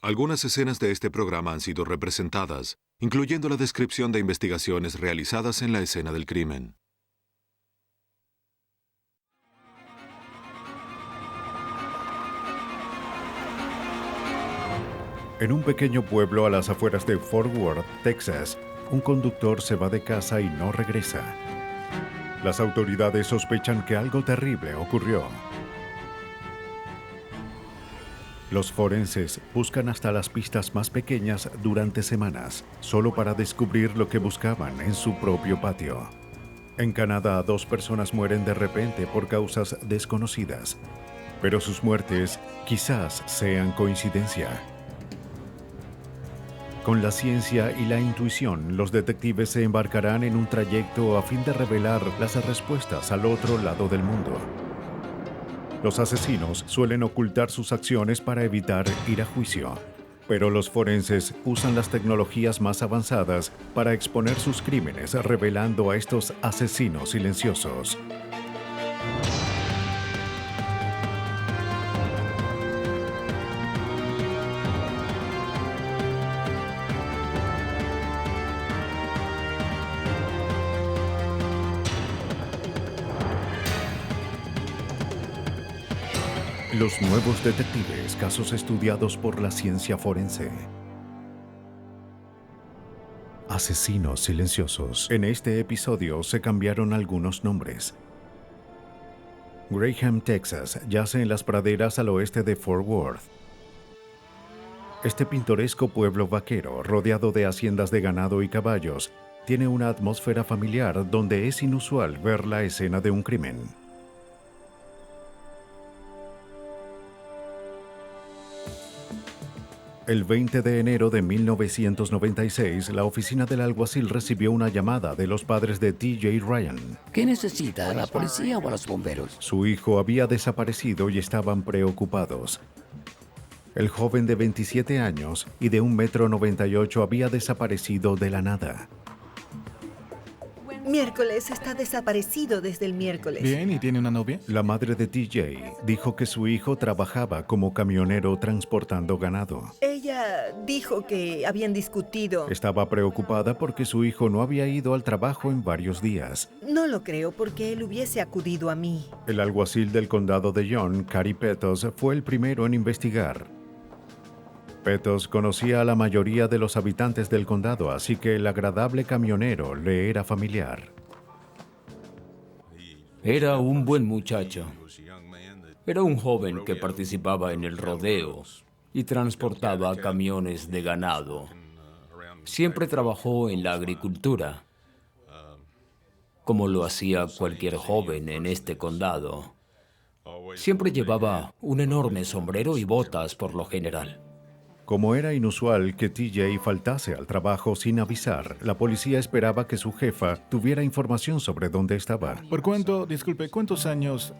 Algunas escenas de este programa han sido representadas, incluyendo la descripción de investigaciones realizadas en la escena del crimen. En un pequeño pueblo a las afueras de Fort Worth, Texas, un conductor se va de casa y no regresa. Las autoridades sospechan que algo terrible ocurrió. Los forenses buscan hasta las pistas más pequeñas durante semanas, solo para descubrir lo que buscaban en su propio patio. En Canadá, 2 personas mueren de repente por causas desconocidas, pero sus muertes quizás sean coincidencia. Con la ciencia y la intuición, los detectives se embarcarán en un trayecto a fin de revelar las respuestas al otro lado del mundo. Los asesinos suelen ocultar sus acciones para evitar ir a juicio, pero los forenses usan las tecnologías más avanzadas para exponer sus crímenes, revelando a estos asesinos silenciosos. Los nuevos detectives, casos estudiados por la ciencia forense. Asesinos silenciosos. En este episodio se cambiaron algunos nombres. Graham, Texas, yace en las praderas al oeste de Fort Worth. Este pintoresco pueblo vaquero, rodeado de haciendas de ganado y caballos, tiene una atmósfera familiar donde es inusual ver la escena de un crimen. El 20 de enero de 1996, la oficina del alguacil recibió una llamada de los padres de T.J. Ryan. ¿Qué necesita, a la policía o a los bomberos? Su hijo había desaparecido y estaban preocupados. El joven de 27 años y de 1,98 m había desaparecido de la nada. Miércoles, está desaparecido desde el miércoles. Bien, ¿y tiene una novia? La madre de TJ dijo que su hijo trabajaba como camionero transportando ganado. Ella dijo que habían discutido. Estaba preocupada porque su hijo no había ido al trabajo en varios días. No lo creo porque él hubiese acudido a mí. El alguacil del condado de Young, Cary Petos, fue el primero en investigar. Petos conocía a la mayoría de los habitantes del condado, así que el agradable camionero le era familiar. Era un buen muchacho. Era un joven que participaba en el rodeo y transportaba camiones de ganado. Siempre trabajó en la agricultura, como lo hacía cualquier joven en este condado. Siempre llevaba un enorme sombrero y botas por lo general. Como era inusual que TJ faltase al trabajo sin avisar, la policía esperaba que su jefa tuviera información sobre dónde estaba. ¿Cuántos años?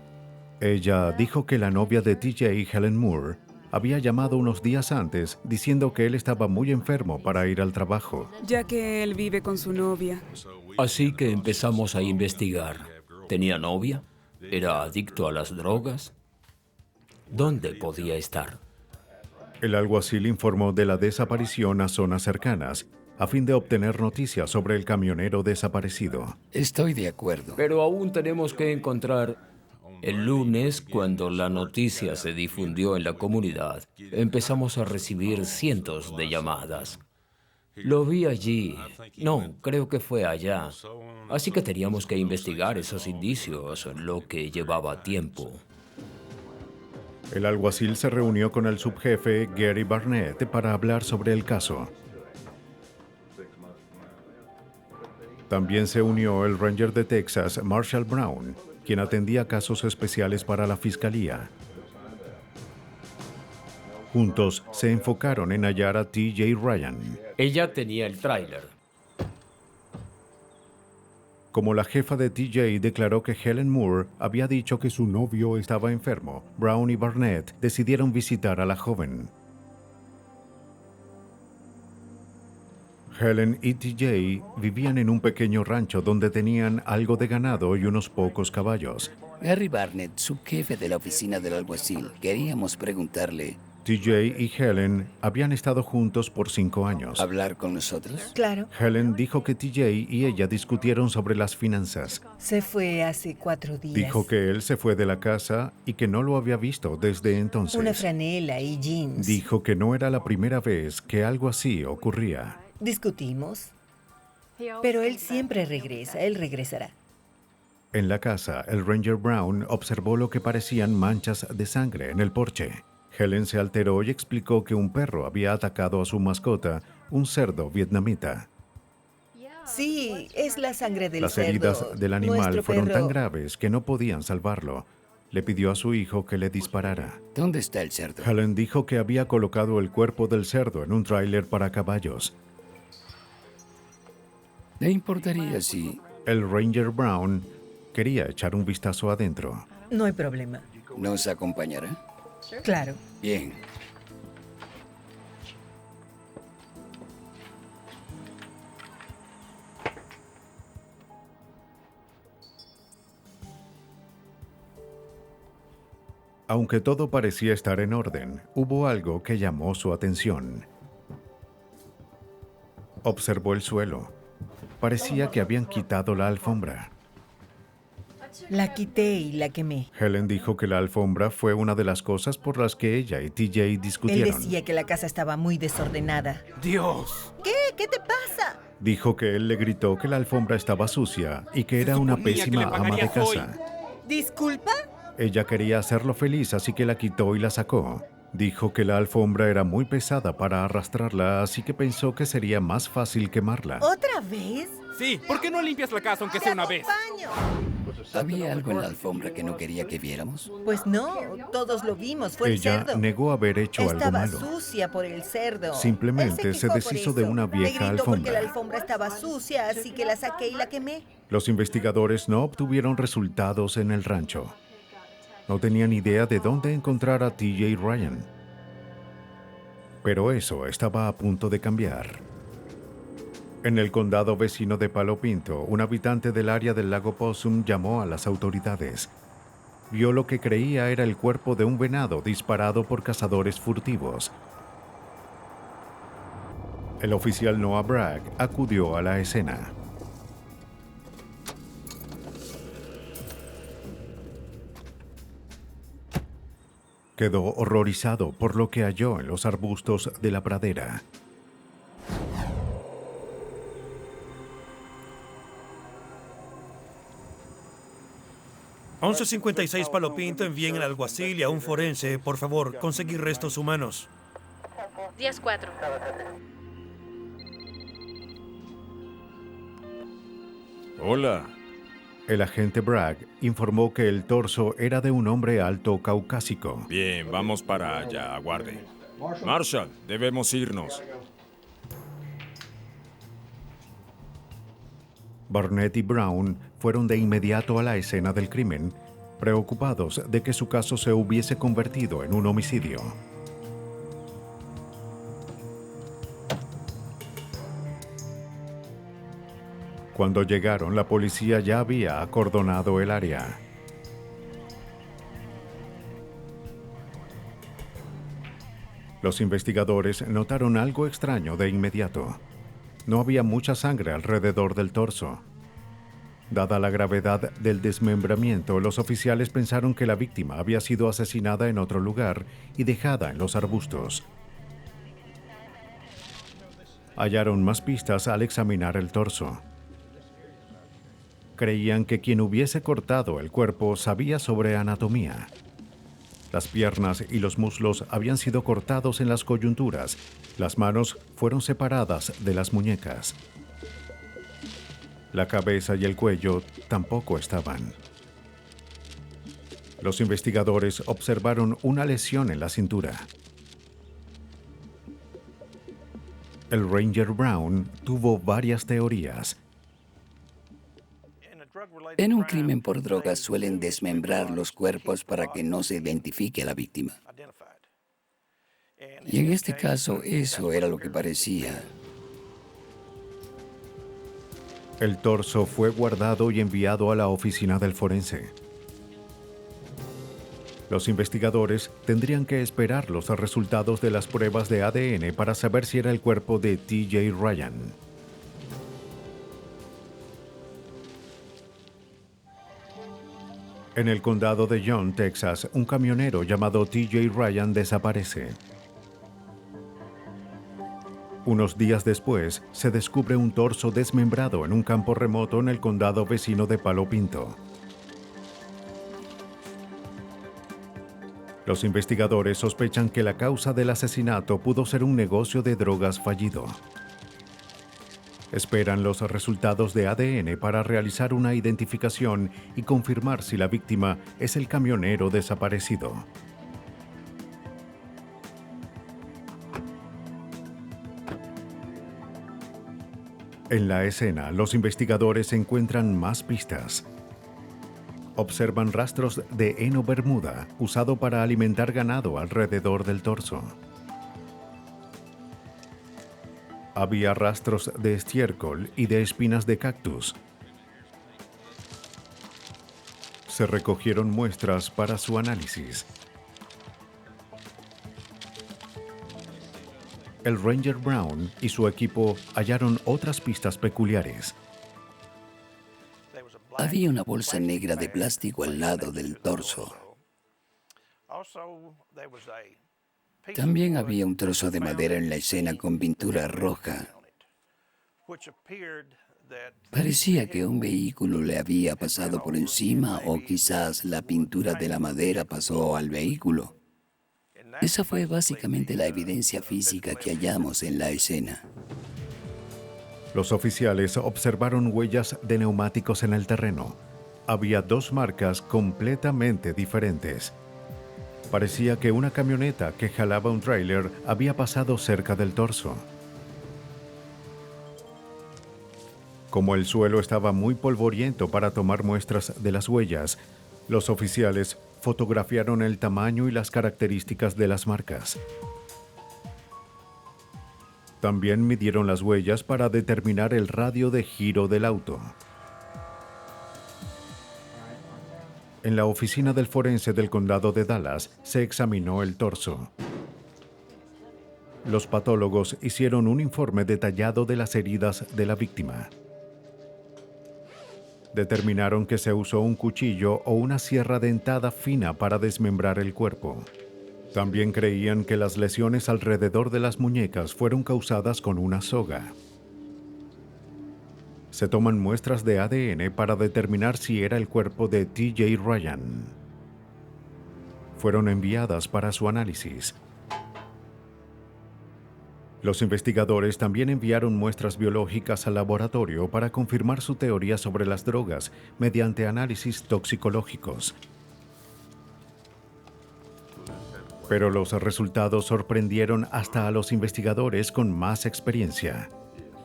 Ella dijo que la novia de TJ, Helen Moore, había llamado unos días antes diciendo que él estaba muy enfermo para ir al trabajo. Ya que él vive con su novia. Así que empezamos a investigar. ¿Tenía novia? ¿Era adicto a las drogas? ¿Dónde podía estar? El alguacil informó de la desaparición a zonas cercanas, a fin de obtener noticias sobre el camionero desaparecido. Estoy de acuerdo. Pero aún tenemos que encontrar. El lunes, cuando la noticia se difundió en la comunidad, empezamos a recibir cientos de llamadas. Lo vi allí. No, creo que fue allá. Así que teníamos que investigar esos indicios, lo que llevaba tiempo. El alguacil se reunió con el subjefe Gary Barnett para hablar sobre el caso. También se unió el ranger de Texas, Marshall Brown, quien atendía casos especiales para la fiscalía. Juntos se enfocaron en hallar a T.J. Ryan. Ella tenía el tráiler. Como la jefa de TJ declaró que Helen Moore había dicho que su novio estaba enfermo, Brown y Barnett decidieron visitar a la joven. Helen y TJ vivían en un pequeño rancho donde tenían algo de ganado y unos pocos caballos. Gary Barnett, subjefe de la oficina del alguacil, queríamos preguntarle, TJ y Helen habían estado juntos por 5 años. ¿Hablar con nosotros? Claro. Helen dijo que TJ y ella discutieron sobre las finanzas. Se fue hace 4 días. Dijo que él se fue de la casa y que no lo había visto desde entonces. Una franela y jeans. Dijo que no era la primera vez que algo así ocurría. Discutimos. Pero él siempre regresa. Él regresará. En la casa, el Ranger Brown observó lo que parecían manchas de sangre en el porche. Helen se alteró y explicó que un perro había atacado a su mascota, un cerdo vietnamita. Sí, es la sangre del Las cerdo. heridas del animal Nuestro fueron perro- tan graves que no podían salvarlo. Le pidió a su hijo que le disparara. ¿Dónde está el cerdo? Helen dijo que había colocado el cuerpo del cerdo en un tráiler para caballos. ¿Le importaría si... El Ranger Brown quería echar un vistazo adentro. No hay problema. nos acompañará? Claro. Bien. Aunque todo parecía estar en orden, hubo algo que llamó su atención. Observó el suelo. Parecía que habían quitado la alfombra. La quité y la quemé. Helen dijo que la alfombra fue una de las cosas por las que ella y TJ Él discutieron. decía que la casa estaba muy desordenada. ¡Dios! ¿Qué? ¿Qué te pasa? Dijo que él le gritó que la alfombra estaba sucia y que era una suponía que pésima le ama de pagarías hoy. casa. ¿Disculpa? Ella quería hacerlo feliz, así que la quitó y la sacó. Dijo que la alfombra era muy pesada para arrastrarla, así que pensó que sería más fácil quemarla. ¿Otra vez? Sí, ¿por qué no limpias la casa aunque sea una vez? Acompaño. ¿Había algo en la alfombra que no quería que viéramos? Pues no, todos lo vimos, fue el Ella cerdo. negó haber hecho algo Estaba malo. sucia por el cerdo. Simplemente Él se quejó deshizo por de eso. una Me vieja gritó porque alfombra. la alfombra estaba sucia, así que la saqué y la quemé. Los investigadores no obtuvieron resultados en el rancho. No tenían idea de dónde encontrar a TJ Ryan. Pero eso estaba a punto de cambiar. En el condado vecino de Palo Pinto, un habitante del área del lago Possum llamó a las autoridades. Vio lo que creía era el cuerpo de un venado disparado por cazadores furtivos. El oficial Noah Bragg acudió a la escena. Quedó horrorizado por lo que halló en los arbustos de la pradera. ...1156 Palo Pinto, envíen al alguacil y a un forense, por favor, conseguir restos humanos. 10-4. Hola. El agente Bragg informó que el torso era de un hombre alto caucásico. Bien, vamos para allá, aguarde. Marshall, debemos irnos. Barnett y Brown fueron de inmediato a la escena del crimen, preocupados de que su caso se hubiese convertido en un homicidio. Cuando llegaron, la policía ya había acordonado el área. Los investigadores notaron algo extraño de inmediato. No había mucha sangre alrededor del torso. Dada la gravedad del desmembramiento, los oficiales pensaron que la víctima había sido asesinada en otro lugar y dejada en los arbustos. Hallaron más pistas al examinar el torso. Creían que quien hubiese cortado el cuerpo sabía sobre anatomía. Las piernas y los muslos habían sido cortados en las coyunturas. Las manos fueron separadas de las muñecas. La cabeza y el cuello tampoco estaban. Los investigadores observaron una lesión en la cintura. El Ranger Brown tuvo varias teorías. En un crimen por drogas suelen desmembrar los cuerpos para que no se identifique a la víctima. Y en este caso, eso era lo que parecía. El torso fue guardado y enviado a la oficina del forense. Los investigadores tendrían que esperar los resultados de las pruebas de ADN para saber si era el cuerpo de T.J. Ryan. En el condado de Young, Texas, un camionero llamado T.J. Ryan desaparece. Unos días después, se descubre un torso desmembrado en un campo remoto en el condado vecino de Palo Pinto. Los investigadores sospechan que la causa del asesinato pudo ser un negocio de drogas fallido. Esperan los resultados de ADN para realizar una identificación y confirmar si la víctima es el camionero desaparecido. En la escena, los investigadores encuentran más pistas. Observan rastros de heno bermuda, usado para alimentar ganado alrededor del torso. Había rastros de estiércol y de espinas de cactus. Se recogieron muestras para su análisis. El Ranger Brown y su equipo hallaron otras pistas peculiares. Había una bolsa negra de plástico al lado del torso. También había un trozo de madera en la escena con pintura roja. Parecía que un vehículo le había pasado por encima o quizás la pintura de la madera pasó al vehículo. Esa fue básicamente la evidencia física que hallamos en la escena. Los oficiales observaron huellas de neumáticos en el terreno. Había dos marcas completamente diferentes. Parecía que una camioneta que jalaba un tráiler había pasado cerca del torso. Como el suelo estaba muy polvoriento para tomar muestras de las huellas, los oficiales fotografiaron el tamaño y las características de las marcas. También midieron las huellas para determinar el radio de giro del auto. En la oficina del forense del condado de Dallas se examinó el torso. Los patólogos hicieron un informe detallado de las heridas de la víctima. Determinaron que se usó un cuchillo o una sierra dentada fina para desmembrar el cuerpo. También creían que las lesiones alrededor de las muñecas fueron causadas con una soga. Se toman muestras de ADN para determinar si era el cuerpo de T.J. Ryan. Fueron enviadas para su análisis. Los investigadores también enviaron muestras biológicas al laboratorio para confirmar su teoría sobre las drogas mediante análisis toxicológicos. Pero los resultados sorprendieron hasta a los investigadores con más experiencia.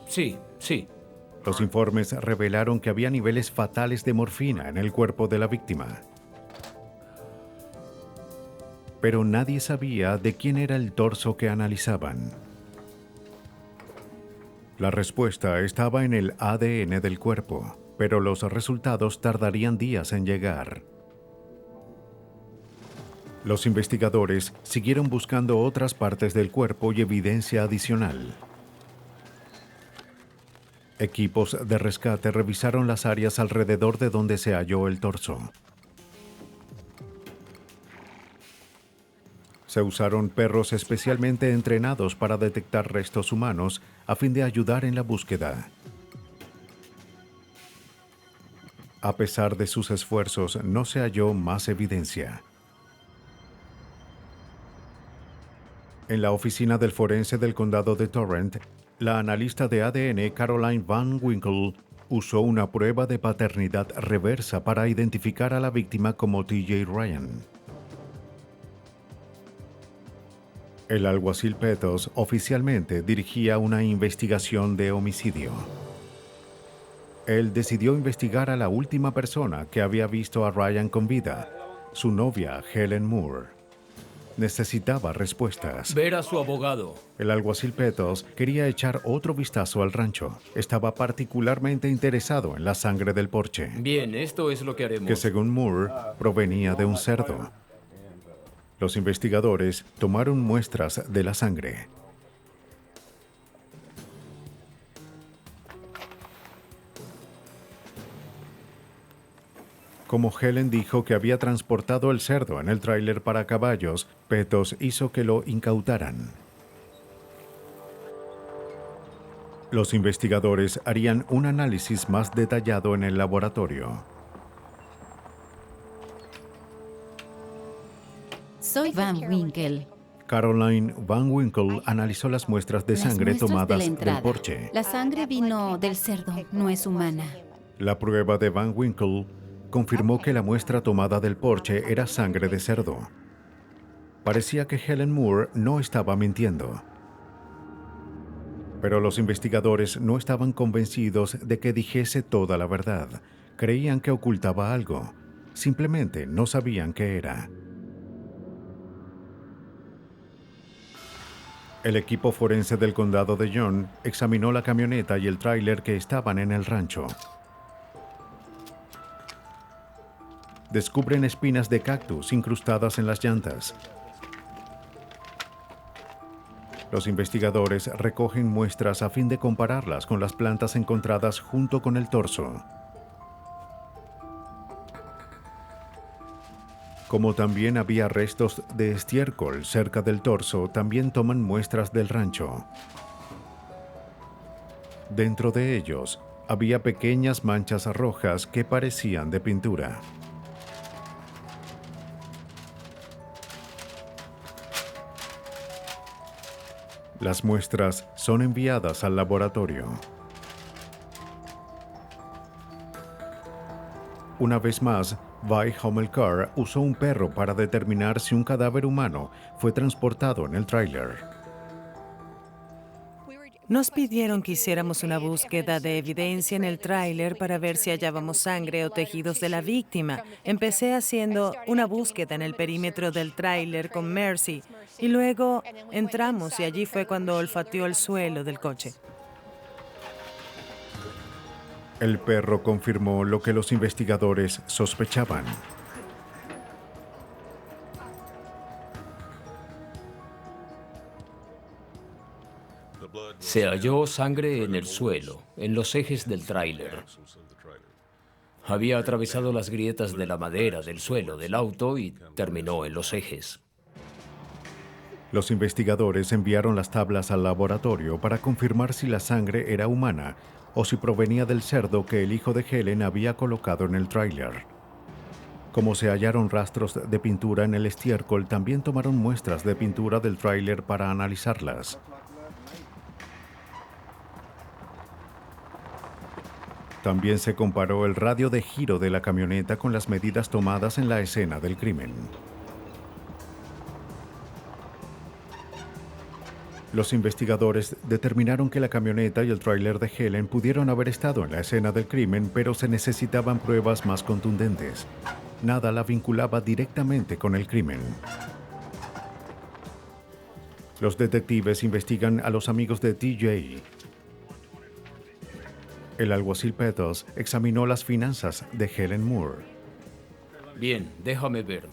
Sí. Los informes revelaron que había niveles fatales de morfina en el cuerpo de la víctima. Pero nadie sabía de quién era el torso que analizaban. La respuesta estaba en el ADN del cuerpo, pero los resultados tardarían días en llegar. Los investigadores siguieron buscando otras partes del cuerpo y evidencia adicional. Equipos de rescate revisaron las áreas alrededor de donde se halló el torso. Se usaron perros especialmente entrenados para detectar restos humanos a fin de ayudar en la búsqueda. A pesar de sus esfuerzos, no se halló más evidencia. En la oficina del forense del condado de Torrent, la analista de ADN Caroline Van Winkle usó una prueba de paternidad reversa para identificar a la víctima como T.J. Ryan. El alguacil Petos oficialmente dirigía una investigación de homicidio. Él decidió investigar a la última persona que había visto a Ryan con vida, su novia Helen Moore. Necesitaba respuestas. Ver a su abogado. El alguacil Petos quería echar otro vistazo al rancho. Estaba particularmente interesado en la sangre del porche. Bien, esto es lo que haremos. Que según Moore, provenía de un cerdo. Los investigadores tomaron muestras de la sangre. Como Helen dijo que había transportado el cerdo en el tráiler para caballos, Pettos hizo que lo incautaran. Los investigadores harían un análisis más detallado en el laboratorio. Soy Van Winkle. Caroline Van Winkle analizó las muestras de sangre tomadas del porche. La sangre vino del cerdo, no es humana. La prueba de Van Winkle confirmó que la muestra tomada del porche era sangre de cerdo. Parecía que Helen Moore no estaba mintiendo. Pero los investigadores no estaban convencidos de que dijese toda la verdad. Creían que ocultaba algo. Simplemente no sabían qué era. El equipo forense del condado de Young examinó la camioneta y el tráiler que estaban en el rancho. Descubren espinas de cactus incrustadas en las llantas. Los investigadores recogen muestras a fin de compararlas con las plantas encontradas junto con el torso. Como también había restos de estiércol cerca del torso, también toman muestras del rancho. Dentro de ellos, había pequeñas manchas rojas que parecían de pintura. Las muestras son enviadas al laboratorio. Una vez más, Vi Hommelkar usó un perro para determinar si un cadáver humano fue transportado en el tráiler. Nos pidieron que hiciéramos una búsqueda de evidencia en el tráiler para ver si hallábamos sangre o tejidos de la víctima. Empecé haciendo una búsqueda en el perímetro del tráiler con Mercy y luego entramos y allí fue cuando olfateó el suelo del coche. El perro confirmó lo que los investigadores sospechaban. Se halló sangre en el suelo, en los ejes del tráiler. Había atravesado las grietas de la madera del suelo del auto y terminó en los ejes. Los investigadores enviaron las tablas al laboratorio para confirmar si la sangre era humana o si provenía del cerdo que el hijo de Helen había colocado en el tráiler. Como se hallaron rastros de pintura en el estiércol, también tomaron muestras de pintura del tráiler para analizarlas. También se comparó el radio de giro de la camioneta con las medidas tomadas en la escena del crimen. Los investigadores determinaron que la camioneta y el tráiler de Helen pudieron haber estado en la escena del crimen, pero se necesitaban pruebas más contundentes. Nada la vinculaba directamente con el crimen. Los detectives investigan a los amigos de TJ. El alguacil Pettos examinó las finanzas de Helen Moore. Bien, déjame ver.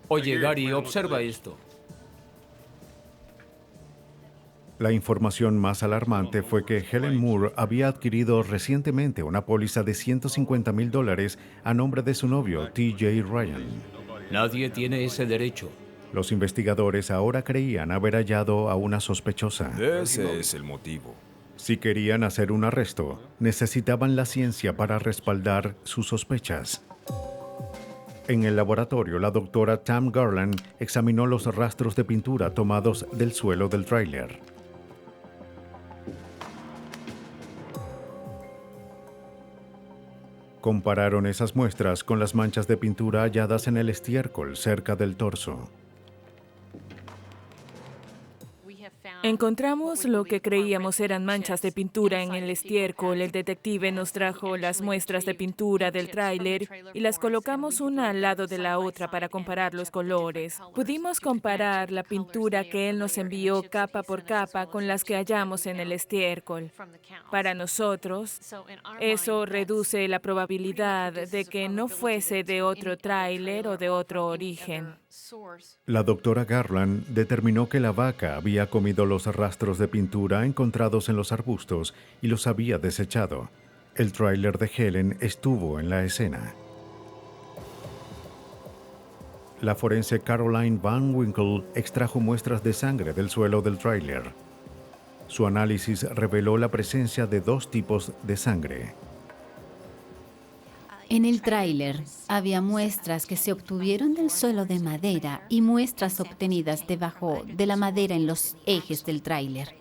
Oye, Gary, observa esto. La información más alarmante fue que Helen Moore había adquirido recientemente una póliza de $150,000 a nombre de su novio, TJ Ryan. Nadie tiene ese derecho. Los investigadores ahora creían haber hallado a una sospechosa. Ese es el motivo. Si querían hacer un arresto, necesitaban la ciencia para respaldar sus sospechas. En el laboratorio, la doctora Tam Garland examinó los rastros de pintura tomados del suelo del tráiler. Compararon esas muestras con las manchas de pintura halladas en el estiércol cerca del torso. Encontramos lo que creíamos eran manchas de pintura en el estiércol. El detective nos trajo las muestras de pintura del tráiler y las colocamos una al lado de la otra para comparar los colores. Pudimos comparar la pintura que él nos envió capa por capa con las que hallamos en el estiércol. Para nosotros, eso reduce la probabilidad de que no fuese de otro tráiler o de otro origen. La doctora Garland determinó que la vaca había comido los rastros de pintura encontrados en los arbustos y los había desechado. El tráiler de Helen estuvo en la escena. La forense Caroline Van Winkle extrajo muestras de sangre del suelo del tráiler. Su análisis reveló la presencia de 2 tipos de sangre. En el tráiler había muestras que se obtuvieron del suelo de madera y muestras obtenidas debajo de la madera en los ejes del tráiler.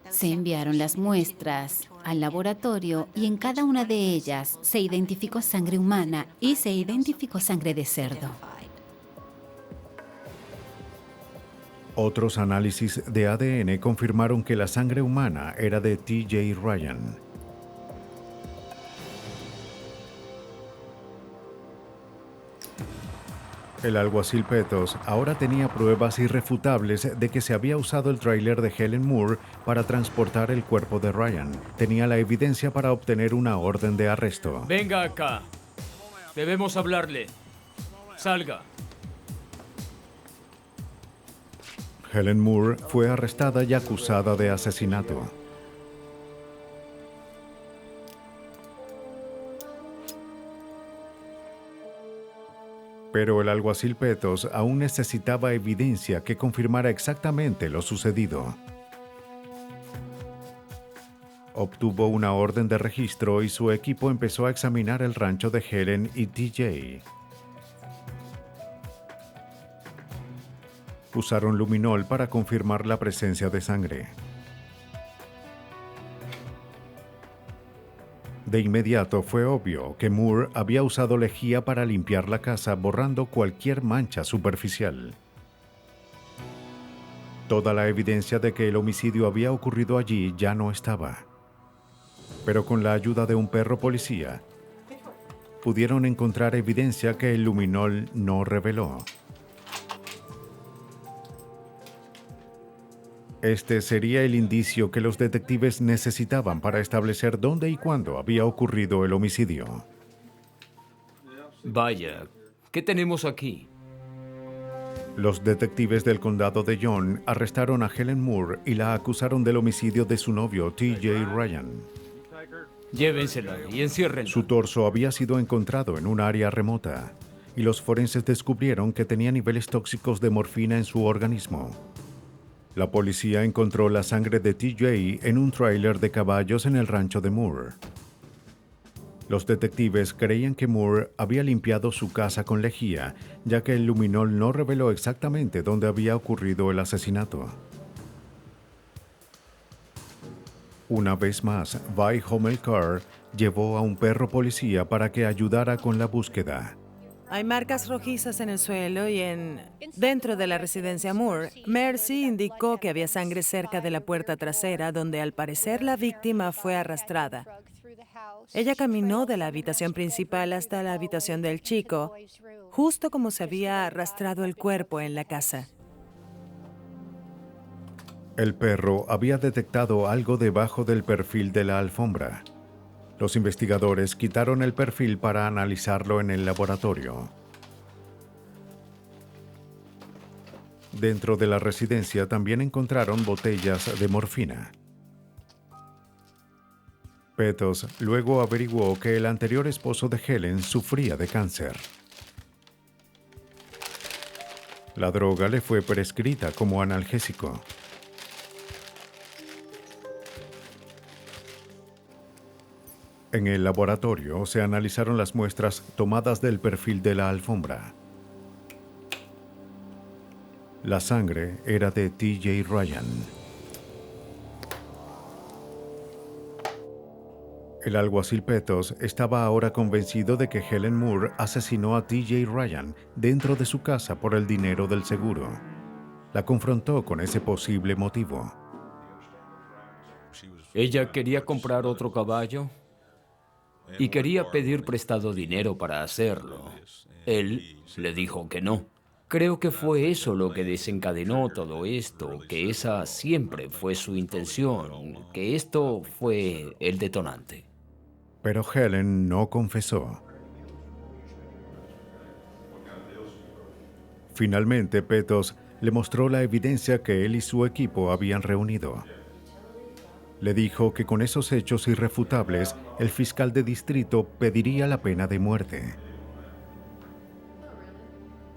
Se enviaron las muestras al laboratorio y en cada una de ellas se identificó sangre humana y se identificó sangre de cerdo. Otros análisis de ADN confirmaron que la sangre humana era de T.J. Ryan. El alguacil Petos ahora tenía pruebas irrefutables de que se había usado el tráiler de Helen Moore para transportar el cuerpo de Ryan. Tenía la evidencia para obtener una orden de arresto. Venga acá. Debemos hablarle. Salga. Helen Moore fue arrestada y acusada de asesinato. Pero el alguacil Petos aún necesitaba evidencia que confirmara exactamente lo sucedido. Obtuvo una orden de registro y su equipo empezó a examinar el rancho de Helen y TJ. Usaron luminol para confirmar la presencia de sangre. De inmediato fue obvio que Moore había usado lejía para limpiar la casa, borrando cualquier mancha superficial. Toda la evidencia de que el homicidio había ocurrido allí ya no estaba. Pero con la ayuda de un perro policía, pudieron encontrar evidencia que el luminol no reveló. Este sería el indicio que los detectives necesitaban para establecer dónde y cuándo había ocurrido el homicidio. Vaya, ¿qué tenemos aquí? Los detectives del condado de John arrestaron a Helen Moore y la acusaron del homicidio de su novio, T.J. Ryan. Llévensela y enciérrenla. Su torso había sido encontrado en un área remota y los forenses descubrieron que tenía niveles tóxicos de morfina en su organismo. La policía encontró la sangre de TJ en un tráiler de caballos en el rancho de Moore. Los detectives creían que Moore había limpiado su casa con lejía, ya que el luminol no reveló exactamente dónde había ocurrido el asesinato. Una vez más, Vi Homelcar llevó a un perro policía para que ayudara con la búsqueda. Hay marcas rojizas en el suelo y dentro de la residencia Moore. Mercy indicó que había sangre cerca de la puerta trasera, donde al parecer la víctima fue arrastrada. Ella caminó de la habitación principal hasta la habitación del chico, justo como se había arrastrado el cuerpo en la casa. El perro había detectado algo debajo del perfil de la alfombra. Los investigadores quitaron el perfil para analizarlo en el laboratorio. Dentro de la residencia también encontraron botellas de morfina. Petos luego averiguó que el anterior esposo de Helen sufría de cáncer. La droga le fue prescrita como analgésico. En el laboratorio se analizaron las muestras tomadas del perfil de la alfombra. La sangre era de T.J. Ryan. El alguacil Petos estaba ahora convencido de que Helen Moore asesinó a T.J. Ryan dentro de su casa por el dinero del seguro. la confrontó con ese posible motivo. Ella quería comprar otro caballo y quería pedir prestado dinero para hacerlo. Él le dijo que no. Creo que fue eso lo que desencadenó todo esto, que esa siempre fue su intención, que esto fue el detonante. Pero Helen no confesó. Finalmente, Petos le mostró la evidencia que él y su equipo habían reunido. Le dijo que con esos hechos irrefutables, el fiscal de distrito pediría la pena de muerte.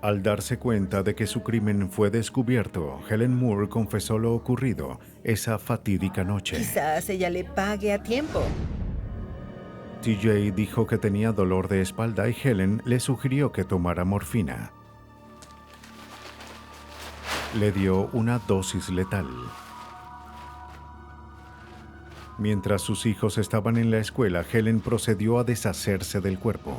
Al darse cuenta de que su crimen fue descubierto, Helen Moore confesó lo ocurrido esa fatídica noche. Quizás ella le pague a tiempo. TJ dijo que tenía dolor de espalda y Helen le sugirió que tomara morfina. Le dio una dosis letal. Mientras sus hijos estaban en la escuela, Helen procedió a deshacerse del cuerpo.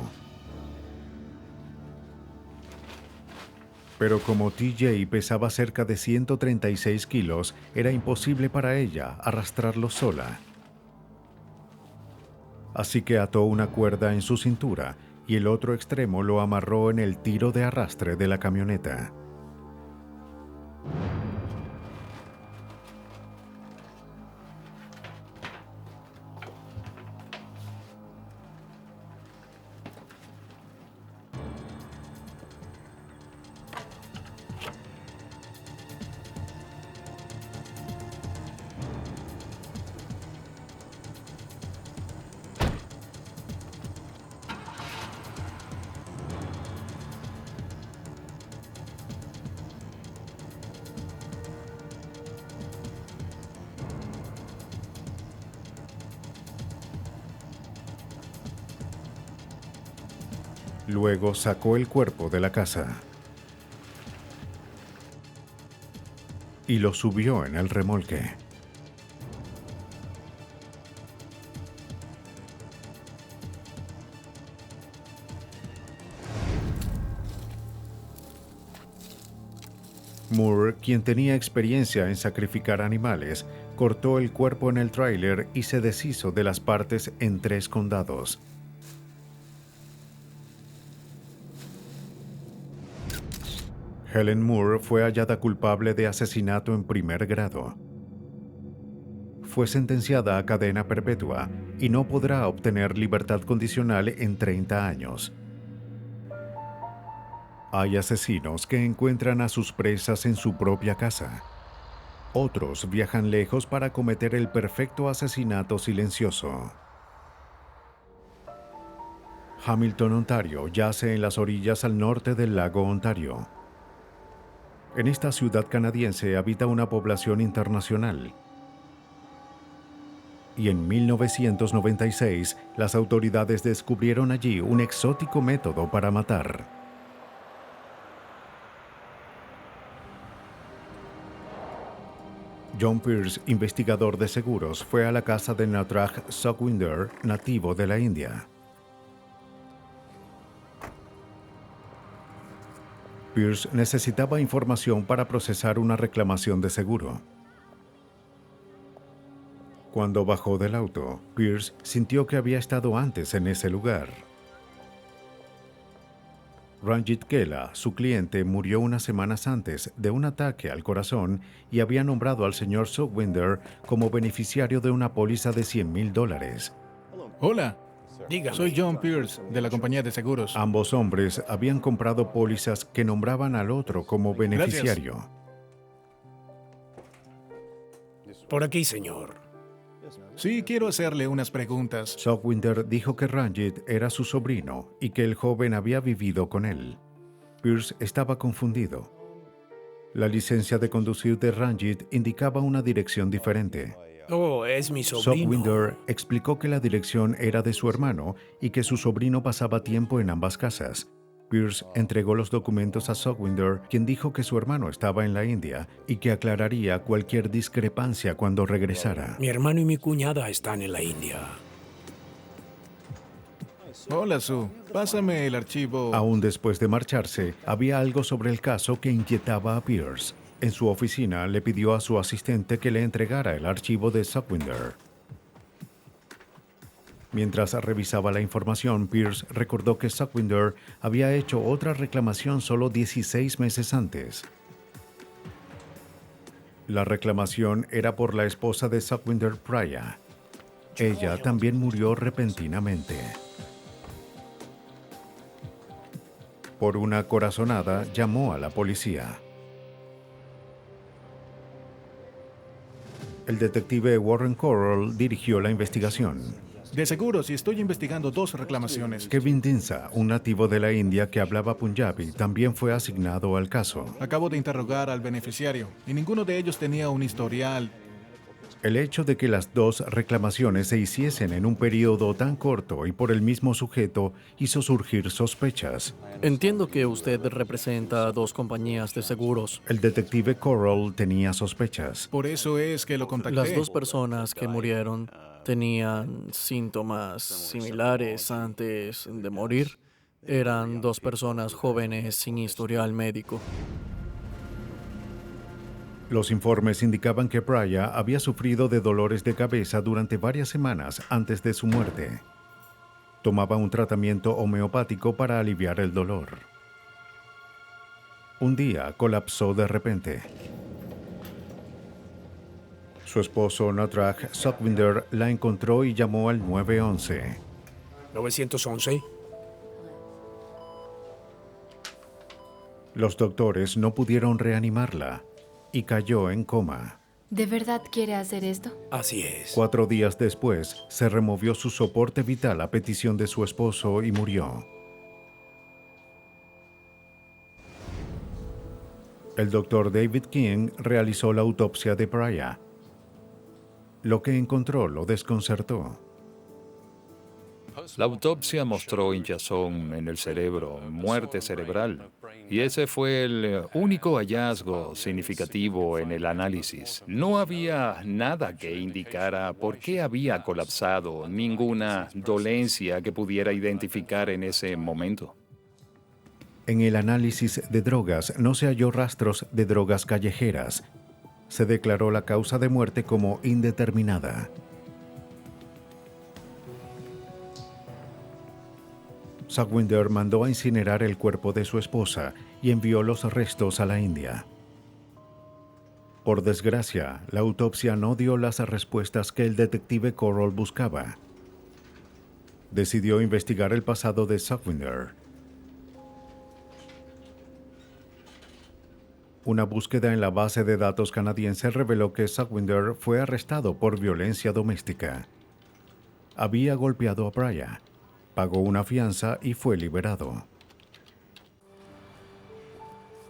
Pero como TJ pesaba cerca de 136 kilos, era imposible para ella arrastrarlo sola. Así que ató una cuerda en su cintura y el otro extremo lo amarró en el tiro de arrastre de la camioneta. Luego sacó el cuerpo de la casa y lo subió en el remolque. Moore, quien tenía experiencia en sacrificar animales, cortó el cuerpo en el tráiler y se deshizo de las partes en 3 condados. Helen Moore fue hallada culpable de asesinato en primer grado. Fue sentenciada a cadena perpetua y no podrá obtener libertad condicional en 30 años. Hay asesinos que encuentran a sus presas en su propia casa. Otros viajan lejos para cometer el perfecto asesinato silencioso. Hamilton, Ontario, yace en las orillas al norte del lago Ontario. En esta ciudad canadiense habita una población internacional. Y en 1996, las autoridades descubrieron allí un exótico método para matar. John Pierce, investigador de seguros, fue a la casa de Natraj Sukhwinder, nativo de la India. Pierce necesitaba información para procesar una reclamación de seguro. Cuando bajó del auto, Pierce sintió que había estado antes en ese lugar. Ranjit Kela, su cliente, murió unas semanas antes de un ataque al corazón y había nombrado al señor Sukhwinder como beneficiario de una póliza de $100,000. Hola. Dígame. Soy John Pierce, de la compañía de seguros. Ambos hombres habían comprado pólizas que nombraban al otro como beneficiario. Gracias. Por aquí, señor. Sí, quiero hacerle unas preguntas. Sukhwinder dijo que Ranjit era su sobrino y que el joven había vivido con él. Pierce estaba confundido. La licencia de conducir de Ranjit indicaba una dirección diferente. Oh, es mi sobrino. Sukhwinder explicó que la dirección era de su hermano y que su sobrino pasaba tiempo en ambas casas. Pierce entregó los documentos a Sukhwinder, quien dijo que su hermano estaba en la India y que aclararía cualquier discrepancia cuando regresara. Mi hermano y mi cuñada están en la India. Hola, Sue. Pásame el archivo. Aún después de marcharse, había algo sobre el caso que inquietaba a Pierce. En su oficina le pidió a su asistente que le entregara el archivo de Suckwinder. Mientras revisaba la información, Pierce recordó que Suckwinder había hecho otra reclamación solo 16 meses antes. La reclamación era por la esposa de Suckwinder, Praya. Ella también murió repentinamente. Por una corazonada, llamó a la policía. El detective Warren Corral dirigió la investigación. De seguros, y estoy investigando 2 reclamaciones. Kevin Dinsa, un nativo de la India que hablaba punjabi, también fue asignado al caso. Acabo de interrogar al beneficiario, y ninguno de ellos tenía un historial. El hecho de que las 2 reclamaciones se hiciesen en un periodo tan corto y por el mismo sujeto hizo surgir sospechas. Entiendo que usted representa a 2 compañías de seguros. El detective Corral tenía sospechas. Por eso es que lo contacté. Las 2 personas que murieron tenían síntomas similares antes de morir. Eran 2 personas jóvenes sin historial médico. Los informes indicaban que Praya había sufrido de dolores de cabeza durante varias semanas antes de su muerte. Tomaba un tratamiento homeopático para aliviar el dolor. Un día colapsó de repente. Su esposo Natraj Suckwinder la encontró y llamó al 911. ¿911? Los doctores no pudieron reanimarla y cayó en coma. ¿De verdad quiere hacer esto? Así es. 4 días después, se removió su soporte vital a petición de su esposo y murió. El doctor David King realizó la autopsia de Praya. Lo que encontró lo desconcertó. La autopsia mostró hinchazón en el cerebro, muerte cerebral, y ese fue el único hallazgo significativo en el análisis. No había nada que indicara por qué había colapsado, ninguna dolencia que pudiera identificar en ese momento. En el análisis de drogas no se halló rastros de drogas callejeras. Se declaró la causa de muerte como indeterminada. Suckwinder mandó a incinerar el cuerpo de su esposa y envió los restos a la India. Por desgracia, la autopsia no dio las respuestas que el detective Corral buscaba. Decidió investigar el pasado de Suckwinder. Una búsqueda en la base de datos canadiense reveló que Suckwinder fue arrestado por violencia doméstica. Había golpeado a Praya. Pagó una fianza y fue liberado.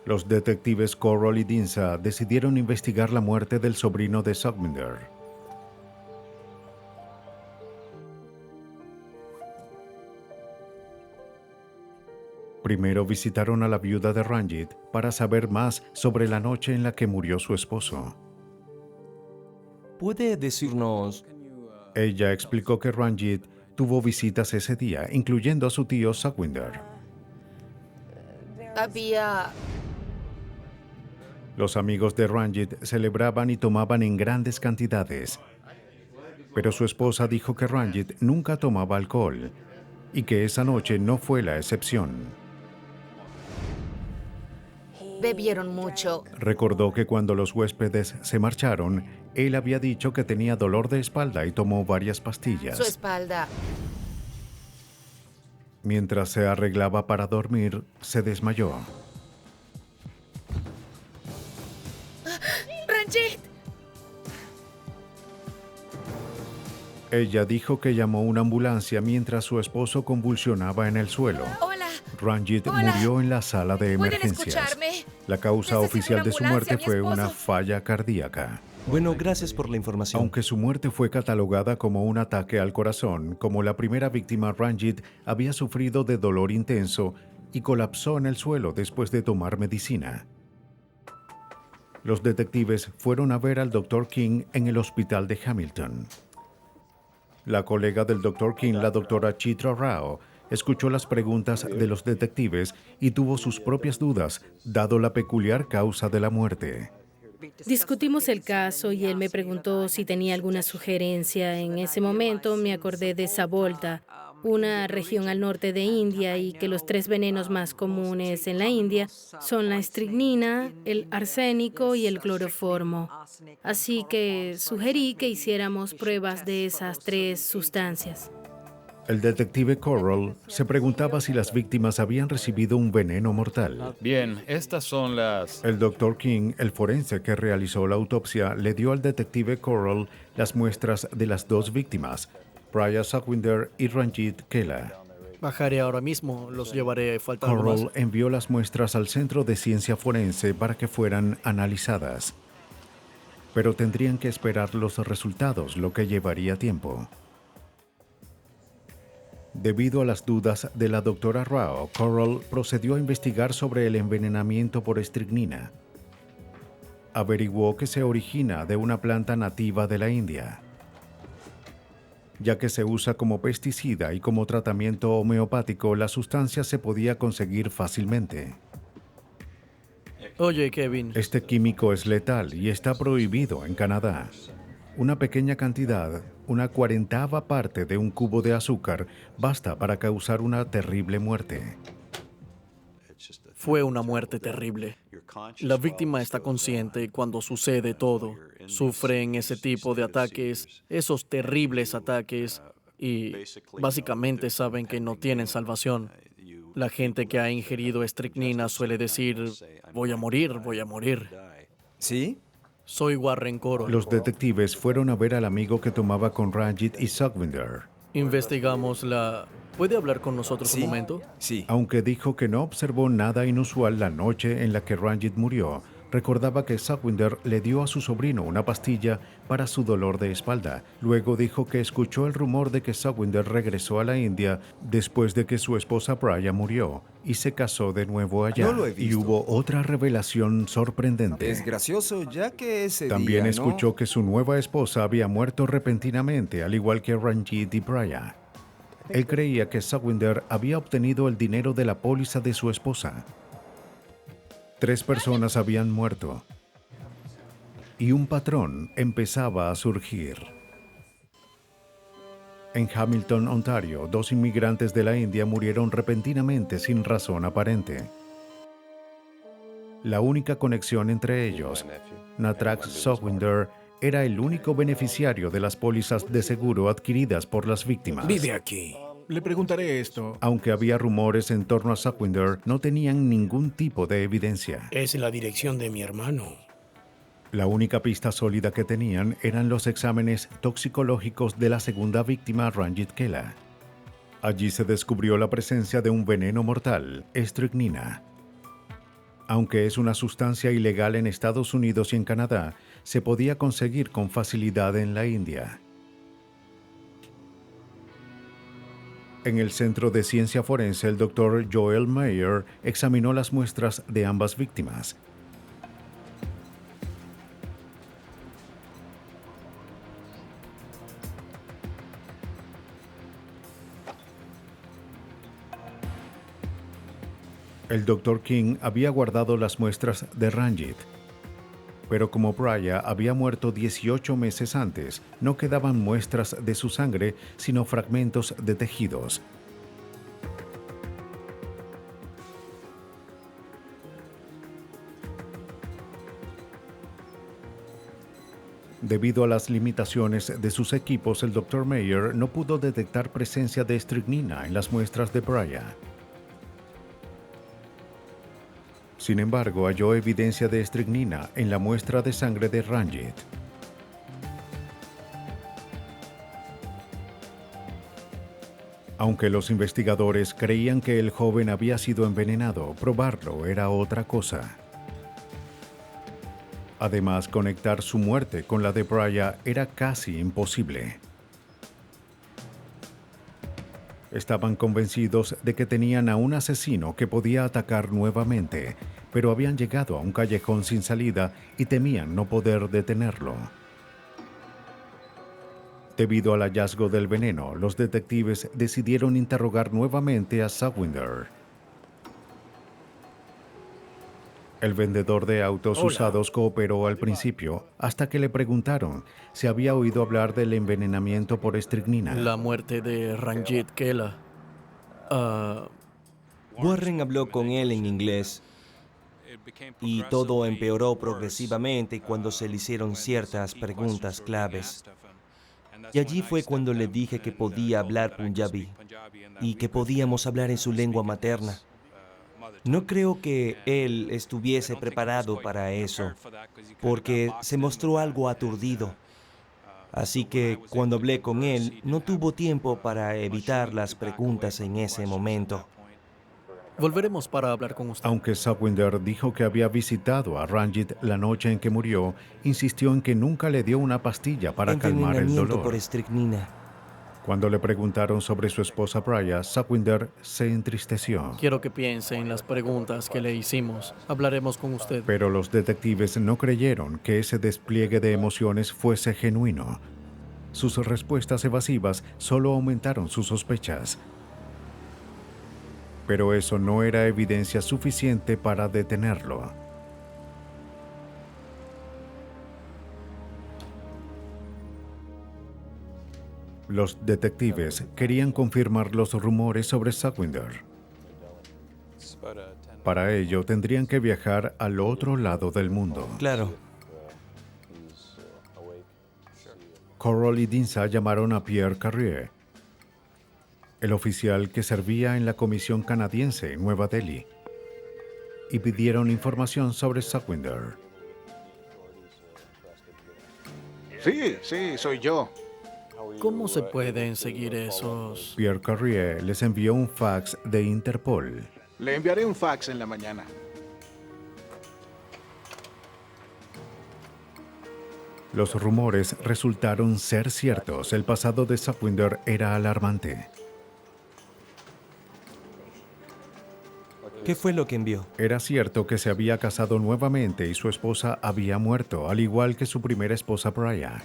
Los detectives Corral y Dinsa decidieron investigar la muerte del sobrino de Suckwinder. Primero visitaron a la viuda de Ranjit para saber más sobre la noche en la que murió su esposo. ¿Puede decirnos? Ella explicó que Ranjit tuvo visitas ese día, incluyendo a su tío Suckwinder. Los amigos de Ranjit celebraban y tomaban en grandes cantidades. Pero su esposa dijo que Ranjit nunca tomaba alcohol y que esa noche no fue la excepción. Bebieron mucho. Recordó que cuando los huéspedes se marcharon, él había dicho que tenía dolor de espalda y tomó varias pastillas. Su espalda. Mientras se arreglaba para dormir, se desmayó. ¡Ranjit! Ella dijo que llamó una ambulancia mientras su esposo convulsionaba en el suelo. Hola. Ranjit murió en la sala de emergencias. ¿Pueden escucharme? La causa oficial de su muerte fue mi una esposo. falla cardíaca. Bueno, gracias por la información. Aunque su muerte fue catalogada como un ataque al corazón, como la primera víctima, Ranjit había sufrido de dolor intenso y colapsó en el suelo después de tomar medicina. Los detectives fueron a ver al Dr. King en el hospital de Hamilton. La colega del Dr. King, la doctora Chitra Rao, escuchó las preguntas de los detectives y tuvo sus propias dudas, dado la peculiar causa de la muerte. Discutimos el caso y él me preguntó si tenía alguna sugerencia. En ese momento me acordé de Savolta, una región al norte de India, y que los 3 venenos más comunes en la India son la estricnina, el arsénico y el cloroformo. Así que sugerí que hiciéramos pruebas de esas 3 sustancias. El detective Corral se preguntaba si las víctimas habían recibido un veneno mortal. Bien, estas son las... El Dr. King, el forense que realizó la autopsia, le dio al detective Corral las muestras de las 2 víctimas, Priya Sukhwinder y Ranjit Kela. Bajaré ahora mismo, los llevaré. Falta algo Corral más. envió las muestras al Centro de Ciencia Forense para que fueran analizadas. Pero tendrían que esperar los resultados, lo que llevaría tiempo. Debido a las dudas de la doctora Rao, Corral procedió a investigar sobre el envenenamiento por estricnina. Averiguó que se origina de una planta nativa de la India, ya que se usa como pesticida y como tratamiento homeopático. La sustancia se podía conseguir fácilmente. Oye, Kevin. Este químico es letal y está prohibido en Canadá. Una pequeña cantidad, una 40ª parte de un cubo de azúcar, basta para causar una terrible muerte. Fue una muerte terrible. La víctima está consciente cuando sucede todo. Sufren ese tipo de ataques, esos terribles ataques, y básicamente saben que no tienen salvación. La gente que ha ingerido estricnina suele decir, voy a morir, voy a morir. ¿Sí? Soy Warren Coro. Los detectives fueron a ver al amigo que tomaba con Ranjit y Sukhwinder. Investigamos la... ¿Puede hablar con nosotros un momento? Sí. Aunque dijo que no observó nada inusual la noche en la que Ranjit murió, recordaba que Sukhwinder le dio a su sobrino una pastilla para su dolor de espalda. Luego dijo que escuchó el rumor de que Sukhwinder regresó a la India después de que su esposa Priya murió y se casó de nuevo allá. No lo he visto. Y hubo otra revelación sorprendente. Es gracioso, ya que ese También día, escuchó que su nueva esposa había muerto repentinamente, al igual que Ranjit y Priya. Él creía que Sukhwinder había obtenido el dinero de la póliza de su esposa. 3 personas habían muerto y un patrón empezaba a surgir. En Hamilton, Ontario, 2 inmigrantes de la India murieron repentinamente sin razón aparente. La única conexión entre ellos, Natraj Sukhwinder, era el único beneficiario de las pólizas de seguro adquiridas por las víctimas. Vive aquí. Le preguntaré esto. Aunque había rumores en torno a Sukhwinder, no tenían ningún tipo de evidencia. Es la dirección de mi hermano. La única pista sólida que tenían eran los exámenes toxicológicos de la segunda víctima, Ranjit Kela. Allí se descubrió la presencia de un veneno mortal, estricnina. Aunque es una sustancia ilegal en Estados Unidos y en Canadá, se podía conseguir con facilidad en la India. En el Centro de Ciencia Forense, el Dr. Joel Mayer examinó las muestras de ambas víctimas. El Dr. King había guardado las muestras de Ranjit, pero como Priya había muerto 18 meses antes, no quedaban muestras de su sangre, sino fragmentos de tejidos. Debido a las limitaciones de sus equipos, el Dr. Mayer no pudo detectar presencia de estricnina en las muestras de Priya. Sin embargo, halló evidencia de estricnina en la muestra de sangre de Ranjit. Aunque los investigadores creían que el joven había sido envenenado, probarlo era otra cosa. Además, conectar su muerte con la de Priya era casi imposible. Estaban convencidos de que tenían a un asesino que podía atacar nuevamente, pero habían llegado a un callejón sin salida y temían no poder detenerlo. Debido al hallazgo del veneno, los detectives decidieron interrogar nuevamente a Sukhwinder. El vendedor de autos Hola. usados cooperó al principio, hasta que le preguntaron si había oído hablar del envenenamiento por estricnina. La muerte de Ranjit Kela. Warren habló con él en inglés y todo empeoró progresivamente cuando se le hicieron ciertas preguntas claves. Y allí fue cuando le dije que podía hablar punjabi y que podíamos hablar en su lengua materna. No creo que él estuviese preparado para eso, porque se mostró algo aturdido. Así que cuando hablé con él, no tuvo tiempo para evitar las preguntas en ese momento. Volveremos para hablar con usted. Aunque Sawinder dijo que había visitado a Ranjit la noche en que murió, insistió en que nunca le dio una pastilla para calmar el Envenenamiento dolor. por estricnina. Cuando le preguntaron sobre su esposa Priya, Sawinder se entristeció. Quiero que piense en las preguntas que le hicimos. Hablaremos con usted. Pero los detectives no creyeron que ese despliegue de emociones fuese genuino. Sus respuestas evasivas solo aumentaron sus sospechas. Pero eso no era evidencia suficiente para detenerlo. Los detectives querían confirmar los rumores sobre Sawinder. Para ello tendrían que viajar al otro lado del mundo. Claro. Coral y Dinsa llamaron a Pierre Carrier, el oficial que servía en la Comisión Canadiense en Nueva Delhi, y pidieron información sobre Sawinder. Sí, soy yo. ¿Cómo se pueden seguir esos? Pierre Carrier les envió un fax de Interpol. Le enviaré un fax en la mañana. Los rumores resultaron ser ciertos. El pasado de Sawinder era alarmante. ¿Qué fue lo que envió? Era cierto que se había casado nuevamente y su esposa había muerto, al igual que su primera esposa Priya.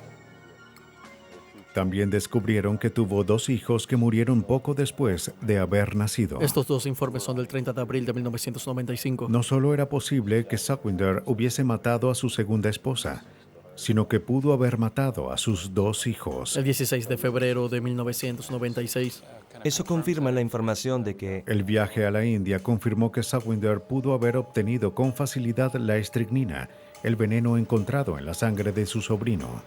También descubrieron que tuvo 2 hijos que murieron poco después de haber nacido. Estos 2 informes son del 30 de abril de 1995. No solo era posible que Sawinder hubiese matado a su segunda esposa, sino que pudo haber matado a sus 2 hijos. El 16 de febrero de 1996. Eso confirma la información de que... El viaje a la India confirmó que Sawinder pudo haber obtenido con facilidad la estricnina, el veneno encontrado en la sangre de su sobrino.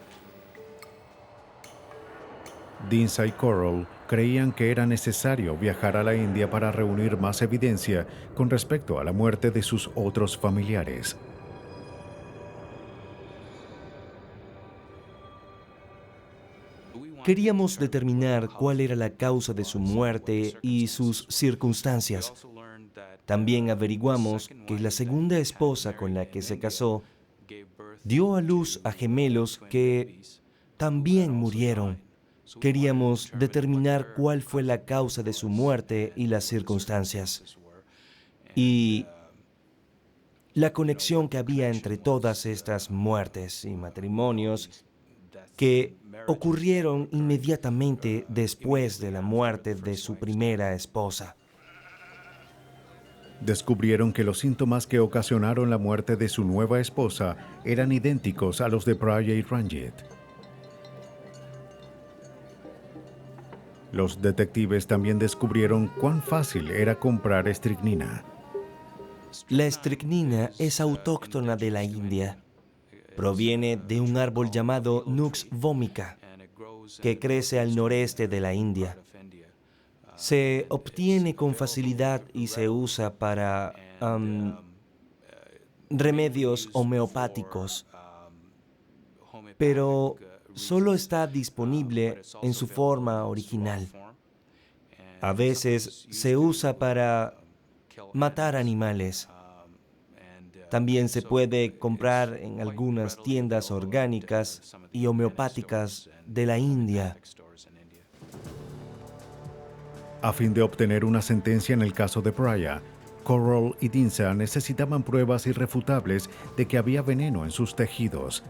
Dinsa y Coral creían que era necesario viajar a la India para reunir más evidencia con respecto a la muerte de sus otros familiares. Queríamos determinar cuál era la causa de su muerte y sus circunstancias. También averiguamos que la segunda esposa con la que se casó dio a luz a gemelos que también murieron. Queríamos determinar cuál fue la causa de su muerte y las circunstancias. Y la conexión que había entre todas estas muertes y matrimonios que ocurrieron inmediatamente después de la muerte de su primera esposa. Descubrieron que los síntomas que ocasionaron la muerte de su nueva esposa eran idénticos a los de Priya y Ranjit. Los detectives también descubrieron cuán fácil era comprar estricnina. La estricnina es autóctona de la India. Proviene de un árbol llamado Nux vomica, que crece al noreste de la India. Se obtiene con facilidad y se usa para remedios homeopáticos, pero solo está disponible en su forma original. A veces se usa para matar animales. También se puede comprar en algunas tiendas orgánicas y homeopáticas de la India. A fin de obtener una sentencia en el caso de Priya, Coral y Dinsa necesitaban pruebas irrefutables de que había veneno en sus tejidos.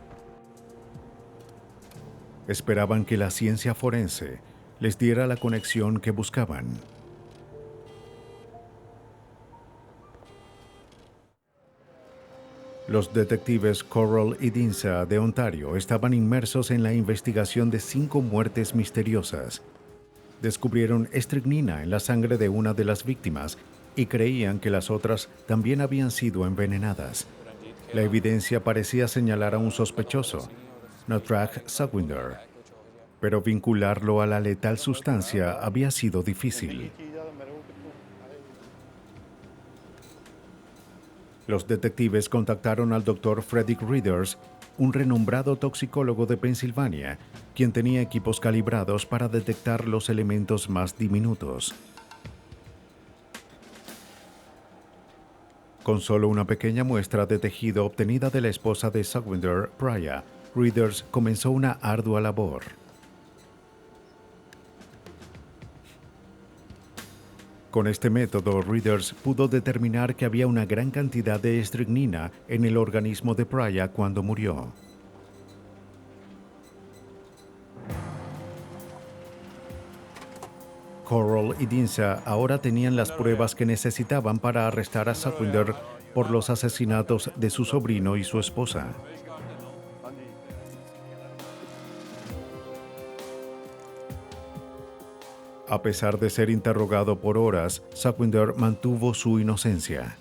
Esperaban que la ciencia forense les diera la conexión que buscaban. Los detectives Coral y Dinsa de Ontario estaban inmersos en la investigación de 5 muertes misteriosas. Descubrieron estricnina en la sangre de una de las víctimas y creían que las otras también habían sido envenenadas. La evidencia parecía señalar a un sospechoso, Natraj Sawinder, pero vincularlo a la letal sustancia había sido difícil. Los detectives contactaron al Dr. Frederick Readers, un renombrado toxicólogo de Pensilvania, quien tenía equipos calibrados para detectar los elementos más diminutos. Con solo una pequeña muestra de tejido obtenida de la esposa de Sawinder, Priya, Readers comenzó una ardua labor. Con este método, Readers pudo determinar que había una gran cantidad de estricnina en el organismo de Priya cuando murió. Coral y Dinsa ahora tenían las pruebas que necesitaban para arrestar a Sawinder por los asesinatos de su sobrino y su esposa. A pesar de ser interrogado por horas, Sawinder mantuvo su inocencia.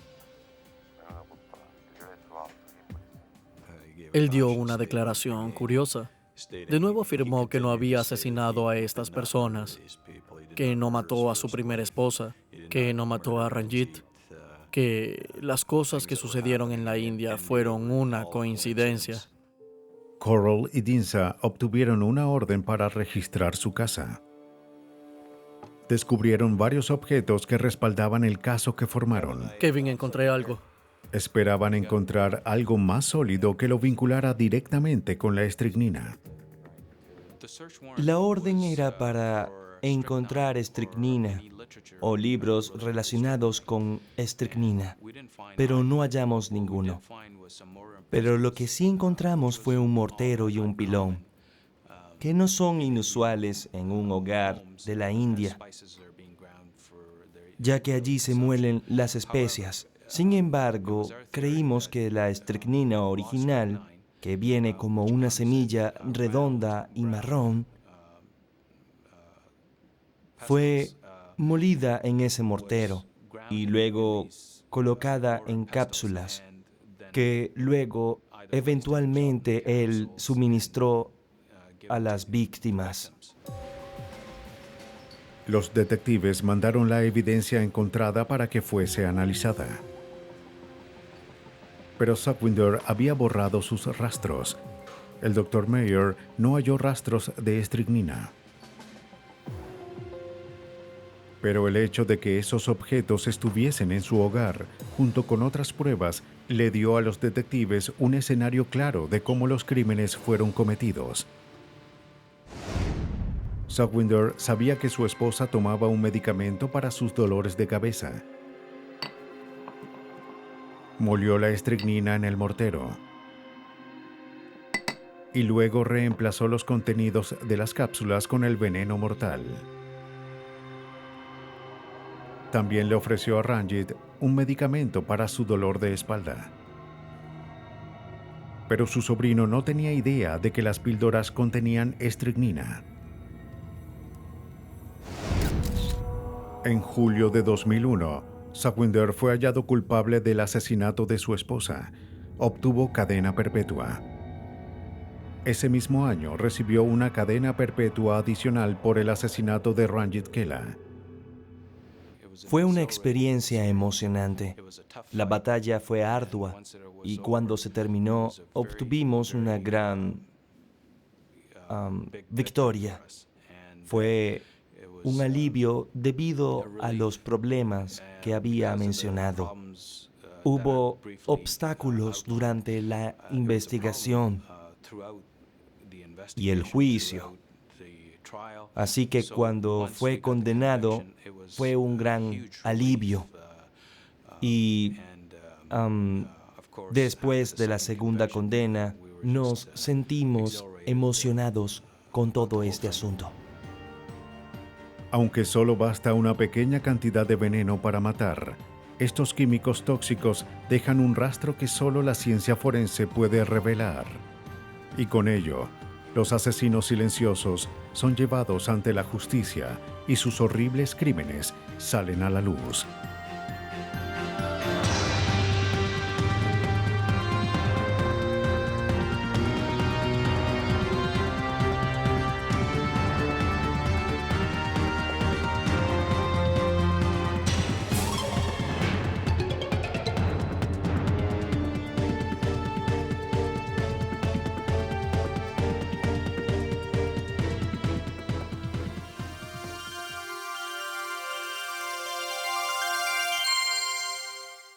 Él dio una declaración curiosa. De nuevo afirmó que no había asesinado a estas personas, que no mató a su primera esposa, que no mató a Ranjit, que las cosas que sucedieron en la India fueron una coincidencia. Coral y Dinsa obtuvieron una orden para registrar su casa. Descubrieron varios objetos que respaldaban el caso que formaron. Kevin, encontré algo. Esperaban encontrar algo más sólido que lo vinculara directamente con la estricnina. La orden era para encontrar estricnina o libros relacionados con estricnina, pero no hallamos ninguno. Pero lo que sí encontramos fue un mortero y un pilón, que no son inusuales en un hogar de la India, ya que allí se muelen las especias. Sin embargo, creímos que la estricnina original, que viene como una semilla redonda y marrón, fue molida en ese mortero y luego colocada en cápsulas, que luego eventualmente él suministró a las víctimas. Los detectives mandaron la evidencia encontrada para que fuese analizada. Pero Sawinder había borrado sus rastros. El Dr. Mayer no halló rastros de estricnina. Pero el hecho de que esos objetos estuviesen en su hogar, junto con otras pruebas, le dio a los detectives un escenario claro de cómo los crímenes fueron cometidos. Sawinder sabía que su esposa tomaba un medicamento para sus dolores de cabeza. Molió la estricnina en el mortero y luego reemplazó los contenidos de las cápsulas con el veneno mortal. También le ofreció a Ranjit un medicamento para su dolor de espalda. Pero su sobrino no tenía idea de que las píldoras contenían estricnina. En julio de 2001, Sawinder fue hallado culpable del asesinato de su esposa. Obtuvo cadena perpetua. Ese mismo año recibió una cadena perpetua adicional por el asesinato de Ranjit Kela. Fue una experiencia emocionante. La batalla fue ardua y cuando se terminó obtuvimos una gran victoria. Fue un alivio debido a los problemas que había mencionado. Hubo obstáculos durante la investigación y el juicio. Así que cuando fue condenado fue un gran alivio. Y después de la segunda condena nos sentimos emocionados con todo este asunto. Aunque solo basta una pequeña cantidad de veneno para matar, estos químicos tóxicos dejan un rastro que solo la ciencia forense puede revelar. Y con ello, los asesinos silenciosos son llevados ante la justicia y sus horribles crímenes salen a la luz.